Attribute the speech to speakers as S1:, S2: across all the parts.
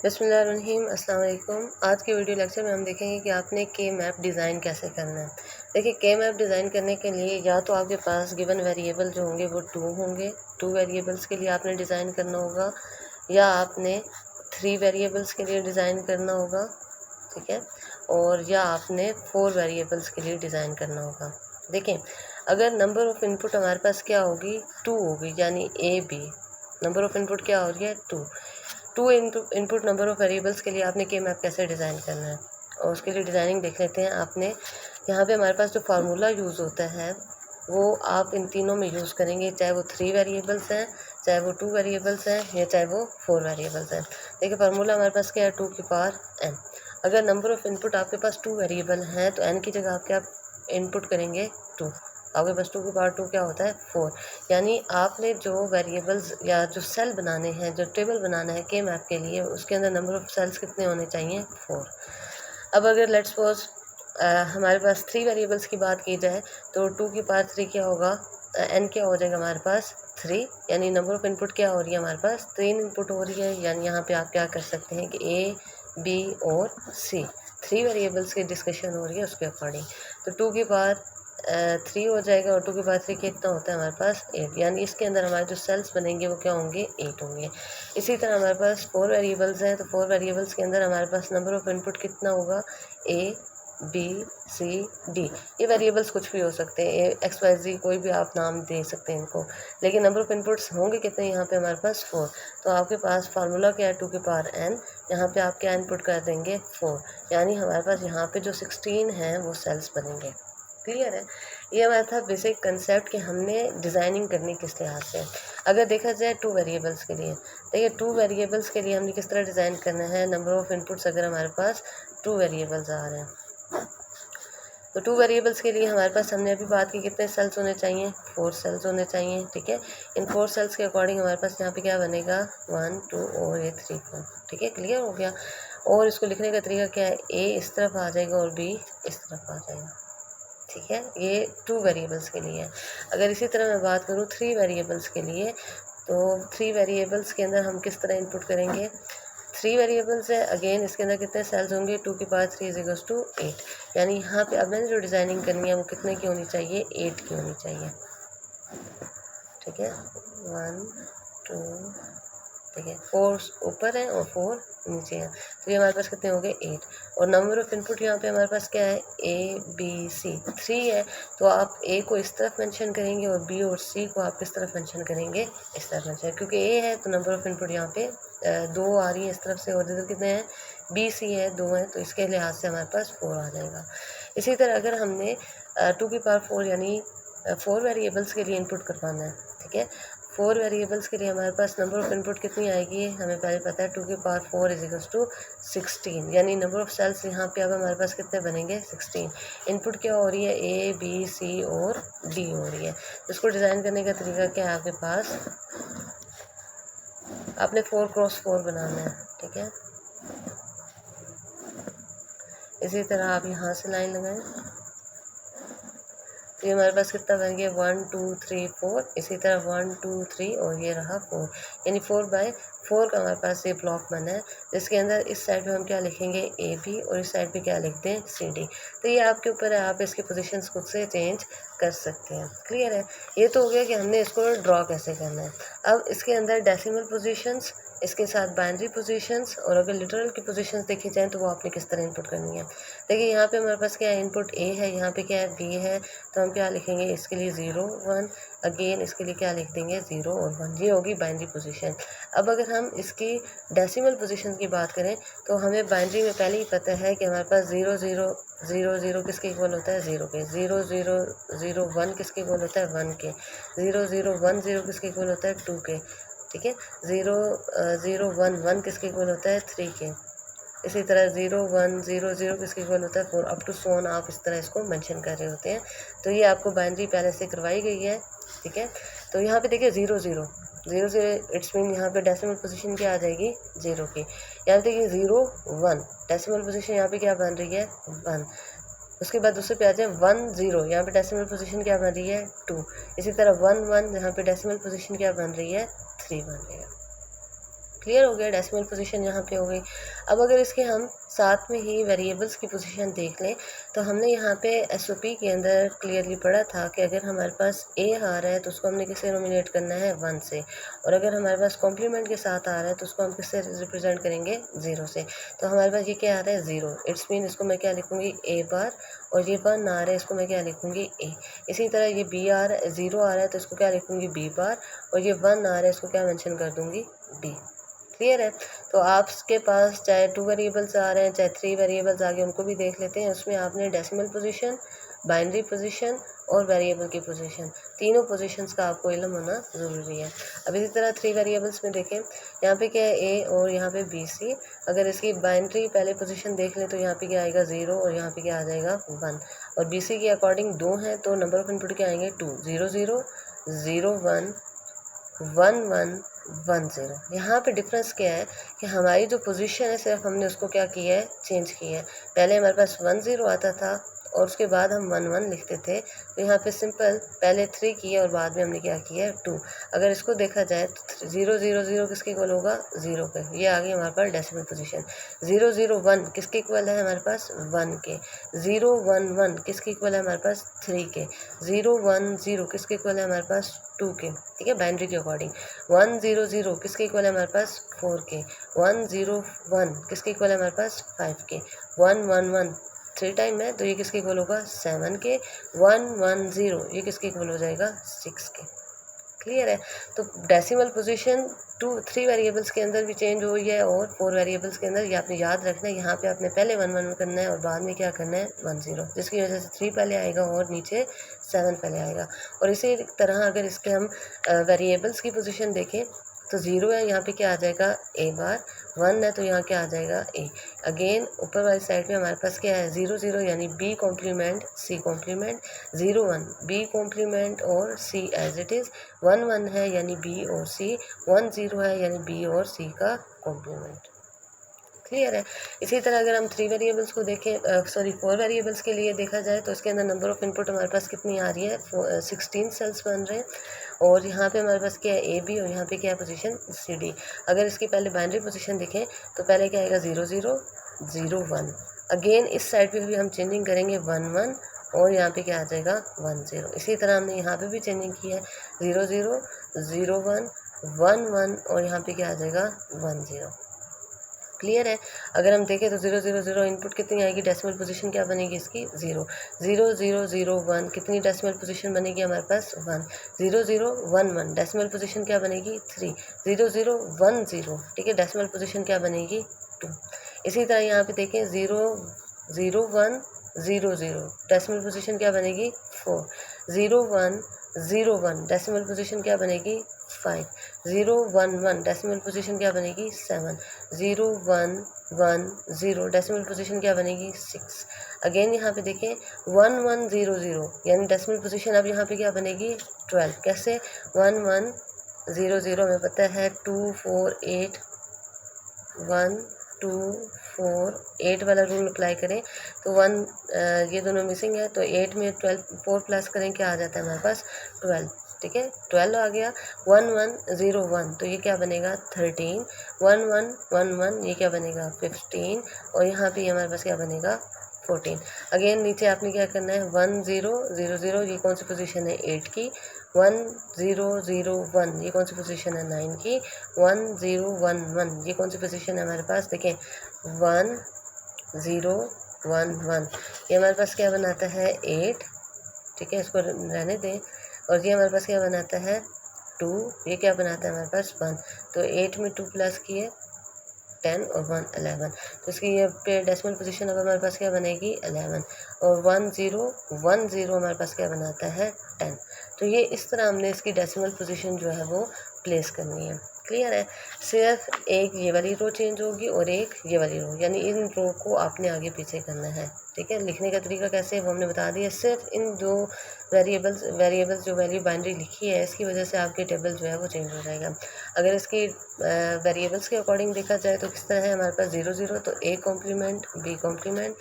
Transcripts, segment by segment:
S1: बिस्मिल्लाहिर्रहमानिर्रहीम, अस्सलाम वालेकुम। आज के वीडियो लेक्चर में हम देखेंगे कि आपने के मैप डिज़ाइन कैसे करना है। देखिए, के मैप डिज़ाइन करने के लिए या तो आपके पास गिवन वेरिएबल जो होंगे वो 2 होंगे, 2 वेरिएबल्स के लिए आपने डिज़ाइन करना होगा, या आपने 3 वेरिएबल्स के लिए डिज़ाइन करना होगा, ठीक है, और या आपने 4 वेरिएबल्स के लिए डिज़ाइन करना होगा। देखें, अगर नंबर ऑफ़ इनपुट हमारे पास क्या होगी, 2 होगी, यानी A B. Number of input क्या हो रही है, 2 इनपुट नंबर ऑफ़ वेरिएबल्स के लिए आपने के मैप कैसे डिज़ाइन करना है, और उसके लिए डिज़ाइनिंग देख लेते हैं। आपने यहाँ पे हमारे पास जो फार्मूला यूज़ होता है वो आप इन तीनों में यूज़ करेंगे, चाहे वो 3 वेरिएबल्स हैं, चाहे वो 2 वेरिएबल्स हैं, या चाहे वो 4 वेरिएबल्स हैं। देखिए, फार्मूला हमारे पास क्या है, 2 की पावर n। अगर नंबर ऑफ़ इनपुट आपके पास 2 वेरिएबल हैं तो n की जगह आप क्या इनपुट करेंगे, 2। आपके पास 2 की पावर 2 क्या होता है, 4। यानी आपने जो वेरिएबल्स या जो सेल बनाने हैं, जो टेबल बनाना है के मैप के लिए, उसके अंदर नंबर ऑफ़ सेल्स कितने होने चाहिए, 4। अब अगर लेट्स सपोज हमारे पास 3 वेरिएबल्स की बात की जाए तो 2 की पावर 3 क्या होगा, n क्या हो जाएगा हमारे पास, 3। यानी नंबर ऑफ़ इनपुट क्या हो रही है हमारे पास, 3 इनपुट हो रही है। यानी यहाँ पे आप क्या कर सकते हैं कि ए बी और सी 3 वेरिएबल्स की डिस्कशन हो रही है उसके अकॉर्डिंग। तो 2 की पावर 3 हो जाएगा, और 2 की पावर 3 कितना होता है हमारे पास, 8। यानी इसके अंदर हमारे जो सेल्स बनेंगे वो क्या होंगे, 8 होंगे। इसी तरह हमारे पास 4 वेरिएबल्स हैं, तो 4 वेरिएबल्स के अंदर हमारे पास नंबर ऑफ़ इनपुट कितना होगा, ए बी सी डी। ये वेरिएबल्स कुछ भी हो सकते हैं, एक्स वाई जी कोई भी आप नाम दे सकते हैं इनको, लेकिन नंबर ऑफ़ इनपुट्स होंगे कितने यहाँ पे हमारे पास, 4। तो आपके पास फार्मूला क्या है, 2 की पावर n। यहाँ पे आप क्या इनपुट कर देंगे, 4। यानी हमारे पास यहाँ पे जो 16 हैं वो सेल्स बनेंगे। क्लियर है। ये हमारा था बेसिक कंसेप्ट कि हमने डिज़ाइनिंग करनी किस लिहाज से। अगर देखा जाए 2 वेरिएबल्स के लिए, देखिए 2 वेरिएबल्स के लिए हमने किस तरह डिज़ाइन करना है, नंबर ऑफ़ इनपुट्स अगर हमारे पास 2 वेरिएबल्स आ रहे हैं तो 2 वेरिएबल्स के लिए हमारे पास हमने अभी बात की कितने सेल्स होने चाहिए, 4 सेल्स होने चाहिए, ठीक है। इन 4 सेल्स के अकॉर्डिंग हमारे पास यहाँ पे क्या बनेगा, 1 2 और ये 3 4, ठीक है, क्लियर हो गया। और इसको लिखने का तरीका क्या है, ए इस तरफ आ जाएगा और बी इस तरफ आ जाएगा, ठीक है। ये 2 वेरिएबल्स के लिए है। अगर इसी तरह मैं बात करूँ 3 वेरिएबल्स के लिए, तो 3 वेरिएबल्स के अंदर हम किस तरह इनपुट करेंगे, 3 वेरिएबल्स है, अगेन इसके अंदर कितने सेल्स होंगे, 2 की पावर 3 इक्वल्स टू 8। यानी यहाँ पे अब मैंने जो डिज़ाइनिंग करनी है वो कितने की होनी चाहिए, 8 की होनी चाहिए, ठीक है। 1 2, ठीक है, 4 ऊपर है और 4 नीचे है, तो ये हमारे पास कितने हो गए, 8। और नंबर ऑफ़ इनपुट यहाँ पे हमारे पास क्या है, ए बी सी 3 है, तो आप ए को इस तरफ मेंशन करेंगे और बी और सी को आप किस तरफ मेंशन करेंगे, इस तरफ मेंशन। क्योंकि ए है तो नंबर ऑफ़ इनपुट यहाँ पे 2 आ रही है इस तरफ से, और इधर कितने हैं, बी सी है 2 है, तो इसके लिहाज से हमारे पास 4 आ जाएगा। इसी तरह अगर हमने 2 की पावर 4 यानी 4 वेरिएबल्स के लिए इनपुट करवाना है, ठीक है। 4 वेरिएबल्स के लिए हमारे पास नंबर ऑफ़ इनपुट कितनी आएगी, हमें पहले पता है 2 की पावर 4 इक्वल्स टू 16। यानी नंबर ऑफ़ सेल्स यहाँ पे अब हमारे पास कितने बनेंगे, 16। इनपुट क्या हो रही है, ए बी सी और डी हो रही है। इसको डिज़ाइन करने का तरीका क्या है आपके पास, आपने 4 क्रॉस 4 बनाना है, ठीक है। इसी तरह आप यहाँ से लाइन लगाएं, तो ये हमारे पास कितना बन गया, 1 2 3 4। इसी तरह 1 2 3 और ये रहा 4, यानी 4/4 का हमारे पास ये ब्लॉक बना है, जिसके अंदर इस साइड पे हम क्या लिखेंगे, ए बी, और इस साइड पे क्या लिखते हैं, सी डी। तो ये आपके ऊपर है, आप इसकी पोजीशंस खुद से चेंज कर सकते हैं। क्लियर है। ये तो हो गया कि हमने इसको ड्रॉ कैसे करना है। अब इसके अंदर डेसिमल पोजीशंस, इसके साथ बाइनरी पोजीशंस, और अगर लिटरल की पोजीशंस देखी जाए तो वो आपने किस तरह इनपुट करनी है। देखिए, यहाँ पे हमारे पास क्या है, इनपुट ए है, यहाँ पे क्या है, बी है, तो हम क्या लिखेंगे, इसके लिए 0 1, अगेन इसके लिए क्या लिख देंगे, 0 और 1। ये होगी बाइनरी पोजीशन। अब अगर हम इसकी डेसिमल पोजीशन की बात करें तो हमें बाइनरी में पहले ही पता है कि हमारे पास 0 0 0 0 किसके इक्वल होता है, 0 के, 0 0 0 1 किसके इक्वल होता है, 1 के, 0 0 1 0 किसके इक्वल होता है, 2 के, ठीक है। 0 0 1 1 किसके इक्वल होता है, 3 के। इसी तरह 0 1 0 0 किसके इक्वल होता है, 4, अप टू सोन आप इस तरह इसको मेंशन कर रहे होते हैं। तो ये आपको बाइनरी पहले से करवाई गई है, ठीक है। तो यहाँ पे देखिए 0 0 0 0, इट्स मीन यहाँ पे डेसिमल पोजीशन क्या आ जाएगी, 0 की। यहाँ पे देखिए 0 1 डेसिमल पोजीशन यहाँ पे क्या बन रही है, 1। उसके बाद दूसरे पे आ जाए 1 0, यहाँ पे डेसिमल पोजीशन क्या बन रही है, 2। इसी तरह 1 1, यहाँ पे डेसिमल पोजीशन क्या बन रही है, 3 बन रही है। क्लियर हो गया, डेसिमल पोजीशन यहाँ पे हो गई। अब अगर इसके हम साथ में ही वेरिएबल्स की पोजीशन देख लें तो हमने यहाँ पे एसओपी के अंदर क्लियरली पढ़ा था कि अगर हमारे पास ए आ रहा है तो उसको हमने किससे नोमिनेट करना है, 1 से, और अगर हमारे पास कॉम्प्लीमेंट के साथ आ रहा है तो उसको हम किससे रिप्रेजेंट करेंगे, 0 से। तो हमारे पास ये क्या आ रहा है, 0, इट्स मीन इसको मैं क्या लिखूँगी, ए बार, और ये 1 आ रहा है इसको मैं क्या लिखूँगी, ए। इसी तरह ये बी आ रहा है, 0 आ रहा है तो इसको क्या लिखूँगी, बी बार, और ये 1 आ रहा है इसको क्या मेंशन कर दूँगी, बी। क्लियर है। तो आपके पास चाहे 2 वेरिएबल्स आ रहे हैं चाहे 3 वेरिएबल्स आ गए, उनको भी देख लेते हैं। उसमें आपने डेसिमल पोजीशन, बाइनरी पोजीशन और वेरिएबल की पोजीशन, तीनों पोजीशंस का आपको इल्म होना ज़रूरी है। अब इसी तरह 3 वेरिएबल्स में देखें, यहाँ पे क्या है, ए और यहाँ पे बी सी। अगर इसकी बाइनरी पहले पोजीशन देख लें तो यहाँ पे क्या आएगा, 0, और यहाँ पे क्या आ जाएगा, 1। और बी सी के अकॉर्डिंग 2 हैं तो नंबर ऑफ इनपुट क्या आएंगे, 2, 0 0 0 1 1 1 1 0। यहाँ पे डिफरेंस क्या है कि हमारी जो पोजीशन है सिर्फ हमने उसको क्या किया है, चेंज किया है। पहले हमारे पास 1 0 आता था और उसके बाद हम 1 1 लिखते थे, तो यहाँ पे सिंपल पहले 3 किया और बाद में हमने क्या किया है, 2। अगर इसको देखा जाए तो 0 0 0 किसके इक्वल होगा, 0 पे। ये आ गई हमारे पास डेसिमल पोजीशन। 0 0 1 किसके इक्वल है हमारे पास, 1 के। 0 1 1 किसके इक्वल है हमारे पास, 3 के। 0 1 0 किसके इक्वल है हमारे पास, 2 के। ठीक है, बाइनरी के अकॉर्डिंग। 1 0 0 किसके इक्वल है हमारे पास, 4 के। 1 0 1 किसके इक्वल है हमारे पास, 5 के। 1 1 1 3 टाइम है तो ये किसके इक्वल होगा, 7 के। 1 1 0 ये किसके इक्वल हो जाएगा, 6 के। क्लियर है। तो डेसिमल पोजीशन 3 वेरिएबल्स के अंदर भी चेंज हुई है और 4 वेरिएबल्स के अंदर। ये आपने याद रखना है, यहाँ पे आपने पहले 1 1 करना है और बाद में क्या करना है, 1 0, जिसकी वजह से 3 पहले आएगा और नीचे 7 पहले आएगा। और इसी तरह अगर इसके हम वेरिएबल्स की पोजीशन देखें तो 0 है, यहाँ पे क्या आ जाएगा, ए बार। 1 है तो यहाँ क्या आ जाएगा, ए। अगेन ऊपर वाली साइड में हमारे पास क्या है, 0 0 यानी B complement C complement. 0 1 B complement और सी एज इट इज़। 1 1 है यानी बी और सी। 1 0 है यानी बी और सी का कॉम्प्लीमेंट। क्लियर है। इसी तरह अगर हम 3 वेरिएबल्स को देखें, 4 वेरिएबल्स के लिए देखा जाए तो इसके अंदर नंबर ऑफ इनपुट हमारे पास कितनी आ रही है, 16 सेल्स बन रहे हैं। और यहाँ पे हमारे पास क्या है, ए बी, और यहाँ पे क्या है पोजीशन, सी डी। अगर इसकी पहले बाइनरी पोजीशन देखें तो पहले क्या आएगा, 0 0 0 1। अगेन इस साइड पे भी हम चेंजिंग करेंगे, 1 1, और यहाँ पे क्या आ जाएगा, 1 0। इसी तरह हमने यहाँ पे भी चेंजिंग की है, 0 0 0 1 1 1, और यहाँ पे क्या आ जाएगा, 1 0। क्लियर है। अगर हम देखें तो 0 0 0 इनपुट कितनी आएगी, डेसिमल पोजीशन क्या बनेगी इसकी, 0। 0 0 0 1 कितनी डेसिमल पोजीशन बनेगी हमारे पास, 1। 0 0 1 1 डेसिमल पोजीशन क्या बनेगी, 3। 0 0 1 0 ठीक है, डेसिमल पोजीशन क्या बनेगी, 2। इसी तरह यहाँ पे देखें 0 0 1 0 0 डेसिमल पोजीशन क्या बनेगी, 4। 0 1 0 1 डेसिमल पोजीशन क्या बनेगी, 5। 0 1 1 डेसिमल पोजीशन क्या बनेगी, 7। 0 1 1 0 डेसिमल पोजीशन क्या बनेगी, 6। अगेन यहाँ पे देखें 1 1 0 0 यानी डेसिमल पोजीशन अब यहाँ पे क्या बनेगी, 12। कैसे, 1 1 0 0 हमें पता है 2 4 8 1 2 4 8 वाला रूल अप्लाई करें तो 1 ये दोनों मिसिंग है तो 8 में 12 4 प्लस करें क्या आ जाता है हमारे पास, 12। ठीक है, 12 आ गया। 1 1 0 1 तो ये क्या बनेगा, 13। 1 1 1 1 ये क्या बनेगा, 15, और यहाँ पे हमारे पास क्या बनेगा, 14। अगेन नीचे आपने क्या करना है, 1 0 0 0 ये कौन सी पोजीशन है, 8 की। 1 0 0 1 ये कौन सी पोजीशन है, 9 की। 1 0 1 1 ये कौन सी पोजीशन है हमारे पास, देखें 1 0 1 1 ये हमारे पास क्या बनाता है, 8। ठीक है, इसको रहने दें। और ये हमारे पास क्या बनाता है, 2। ये क्या बनाता है हमारे पास, 1। तो 8 में 2 प्लस किए 10 और 1 11, तो इसकी ये पे डेसिमल पोजीशन अब हमारे पास क्या बनेगी, 11। और 1 0 1 0 हमारे पास क्या बनाता है, 10। तो ये इस तरह हमने इसकी डेसिमल पोजीशन जो है वो प्लेस करनी है। क्लियर है। सिर्फ एक ये वाली रो चेंज होगी और एक ये वाली रो, यानी इन रो को आपने आगे पीछे करना है। ठीक है, लिखने का तरीका कैसे है वो हमने बता दिया। सिर्फ इन दो वेरिएबल्स जो वैल्यू बाइनरी लिखी है इसकी वजह से आपके टेबल जो है वो चेंज हो जाएगा। अगर इसकी वेरिएबल्स के अकॉर्डिंग देखा जाए तो किस तरह है हमारे पास, 0 0 तो ए कॉम्प्लीमेंट बी कॉम्प्लीमेंट।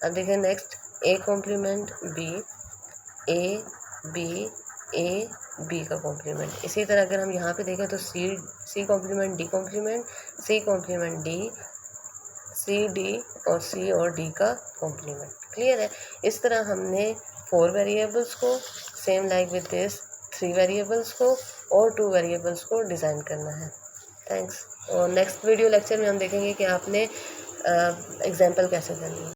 S1: अब देखें next, A complement B, A B, A B का कॉम्प्लीमेंट। इसी तरह अगर हम यहाँ पे देखें तो C complement D complement, C complement D, C D और सी और डी का कॉम्प्लीमेंट। क्लियर है? इस तरह हमने 4 वेरिएबल्स को same like with this 3 variables को और 2 वेरिएबल्स को डिज़ाइन करना है। थैंक्स। और नेक्स्ट वीडियो लेक्चर में हम देखेंगे कि आपने एग्जाम्पल कैसे करनी है।